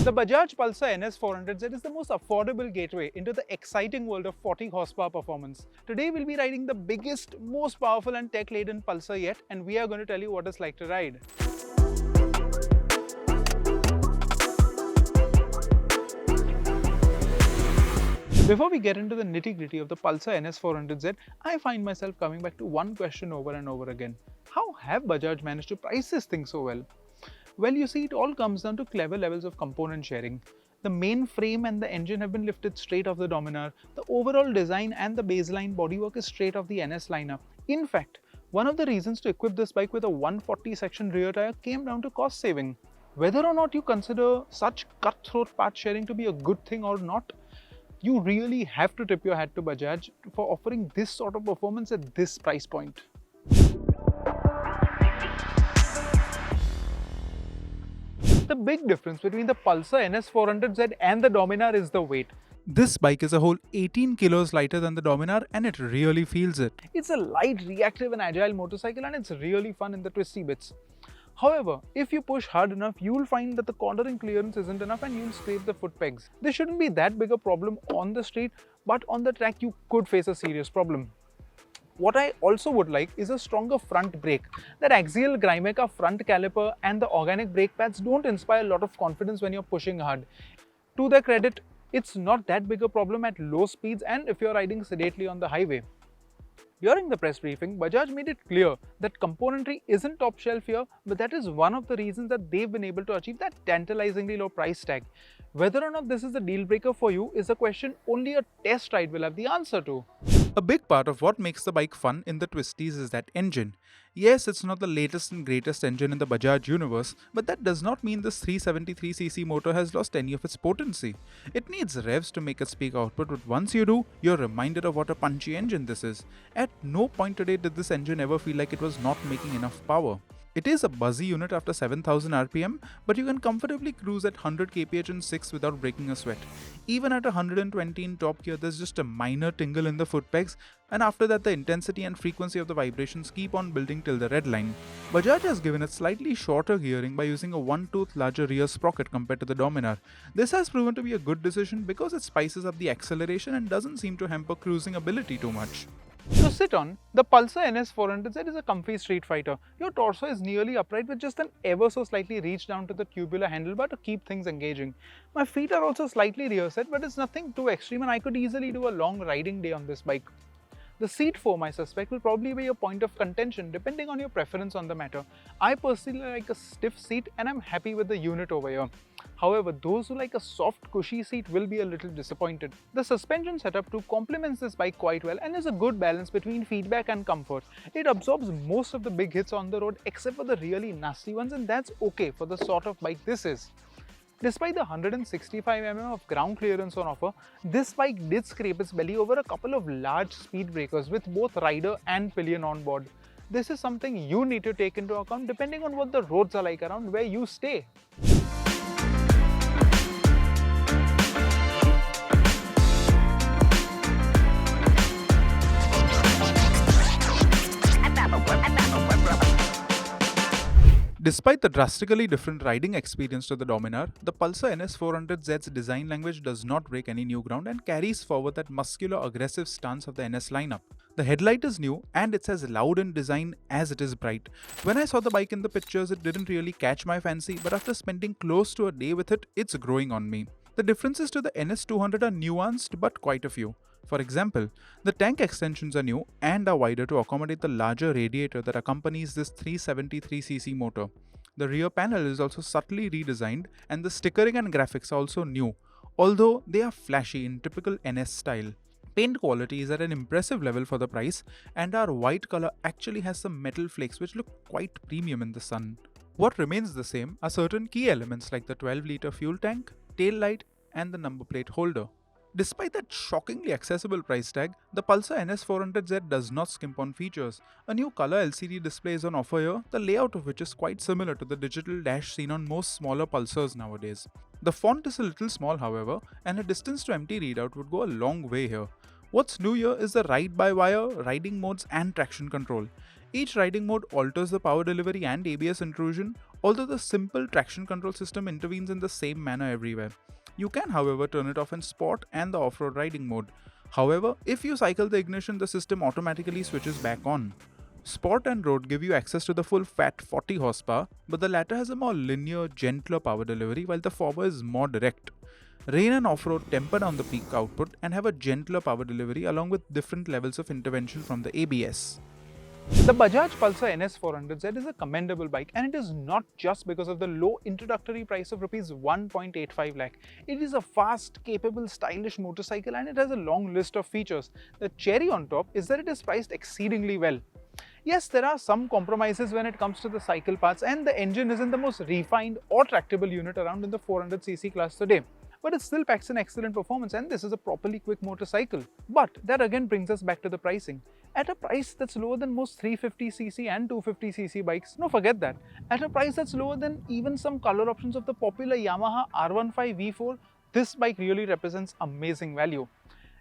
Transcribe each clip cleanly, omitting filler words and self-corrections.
The Bajaj Pulsar NS 400Z is the most affordable gateway into the exciting world of 40 horsepower performance. Today we'll be riding the biggest, most powerful and tech-laden Pulsar yet, and we are going to tell you what it's like to ride. Before we get into the nitty-gritty of the Pulsar NS 400Z, I find myself coming back to one question over and over again. How have Bajaj managed to price this thing so well? Well, you see, it all comes down to clever levels of component sharing. The main frame and the engine have been lifted straight off the Dominar. The overall design and the baseline bodywork is straight off the NS lineup. In fact, one of the reasons to equip this bike with a 140 section rear tire came down to cost saving. Whether or not you consider such cutthroat part sharing to be a good thing or not, you really have to tip your hat to Bajaj for offering this sort of performance at this price point. The big difference between the Pulsar NS 400Z and the Dominar is the weight. This bike is a whole 18 kilos lighter than the Dominar and it really feels it. It's a light, reactive and agile motorcycle and it's really fun in the twisty bits. However, if you push hard enough, you'll find that the cornering clearance isn't enough and you'll scrape the foot pegs. This shouldn't be that big a problem on the street, but on the track you could face a serious problem. What I also would like is a stronger front brake. That axial Grimeca front caliper and the organic brake pads don't inspire a lot of confidence when you're pushing hard. To their credit, it's not that big a problem at low speeds and if you're riding sedately on the highway. During the press briefing, Bajaj made it clear that componentry isn't top shelf here, but that is one of the reasons that they've been able to achieve that tantalizingly low price tag. Whether or not this is a deal breaker for you is a question only a test ride will have the answer to. A big part of what makes the bike fun in the twisties is that engine. Yes, it's not the latest and greatest engine in the Bajaj universe, but that does not mean this 373cc motor has lost any of its potency. It needs revs to make its peak output, but once you do, you're reminded of what a punchy engine this is. At no point today did this engine ever feel like it was not making enough power. It is a buzzy unit after 7000 RPM, but you can comfortably cruise at 100 kph in 6 without breaking a sweat. Even at 120 in top gear, there's just a minor tingle in the foot pegs, and after that the intensity and frequency of the vibrations keep on building till the red line. Bajaj has given it slightly shorter gearing by using a 1/2 larger rear sprocket compared to the Dominar. This has proven to be a good decision because it spices up the acceleration and doesn't seem to hamper cruising ability too much. To sit on, the Pulsar NS 400Z is a comfy street fighter. Your torso is nearly upright with just an ever so slightly reach down to the tubular handlebar to keep things engaging. My feet are also slightly rear set, but it's nothing too extreme and I could easily do a long riding day on this bike. The seat foam, I suspect, will probably be a point of contention depending on your preference on the matter. I personally like a stiff seat and I'm happy with the unit over here. However, those who like a soft, cushy seat will be a little disappointed. The suspension setup too complements this bike quite well and is a good balance between feedback and comfort. It absorbs most of the big hits on the road except for the really nasty ones, and that's okay for the sort of bike this is. Despite the 165mm of ground clearance on offer, this bike did scrape its belly over a couple of large speed breakers with both rider and pillion on board. This is something you need to take into account depending on what the roads are like around where you stay. Despite the drastically different riding experience to the Dominar, the Pulsar NS 400Z's design language does not break any new ground and carries forward that muscular, aggressive stance of the NS lineup. The headlight is new and it's as loud in design as it is bright. When I saw the bike in the pictures, it didn't really catch my fancy, but after spending close to a day with it, it's growing on me. The differences to the NS200 are nuanced, but quite a few. For example, the tank extensions are new and are wider to accommodate the larger radiator that accompanies this 373cc motor. The rear panel is also subtly redesigned and the stickering and graphics are also new, although they are flashy in typical NS style. Paint quality is at an impressive level for the price, and our white color actually has some metal flakes which look quite premium in the sun. What remains the same are certain key elements like the 12-liter fuel tank, tail light and the number plate holder. Despite that shockingly accessible price tag, the Pulsar NS 400Z does not skimp on features. A new color LCD display is on offer here, the layout of which is quite similar to the digital dash seen on most smaller Pulsars nowadays. The font is a little small however, and a distance to empty readout would go a long way here. What's new here is the ride-by-wire, riding modes and traction control. Each riding mode alters the power delivery and ABS intrusion, Although the simple traction control system intervenes in the same manner everywhere. You can, however, turn it off in sport and the off-road riding mode. However, if you cycle the ignition, the system automatically switches back on. Sport and road give you access to the full fat 40 horsepower, but the latter has a more linear, gentler power delivery while the former is more direct. Rain and off-road temper down the peak output and have a gentler power delivery along with different levels of intervention from the ABS. The Bajaj Pulsar NS400Z is a commendable bike, and it is not just because of the low introductory price of Rs 1.85 lakh. It is a fast, capable, stylish motorcycle and it has a long list of features. The cherry on top is that it is priced exceedingly well. Yes, there are some compromises when it comes to the cycle parts, and the engine isn't the most refined or tractable unit around in the 400cc class today. But it still packs an excellent performance, and this is a properly quick motorcycle. But that again brings us back to the pricing. At a price that's lower than most 350cc and 250cc bikes, no, forget that. At a price that's lower than even some color options of the popular Yamaha R15 V4, this bike really represents amazing value.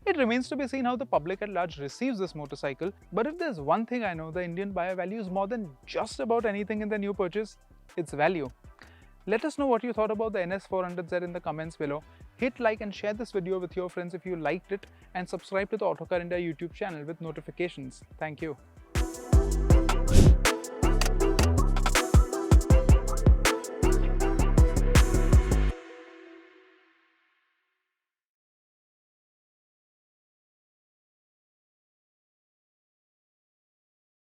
It remains to be seen how the public at large receives this motorcycle, but if there's one thing I know, the Indian buyer values more than just about anything in their new purchase, it's value. Let us know what you thought about the NS400Z in the comments below. Hit like and share this video with your friends if you liked it, and subscribe to the Autocar India YouTube channel with notifications. Thank you.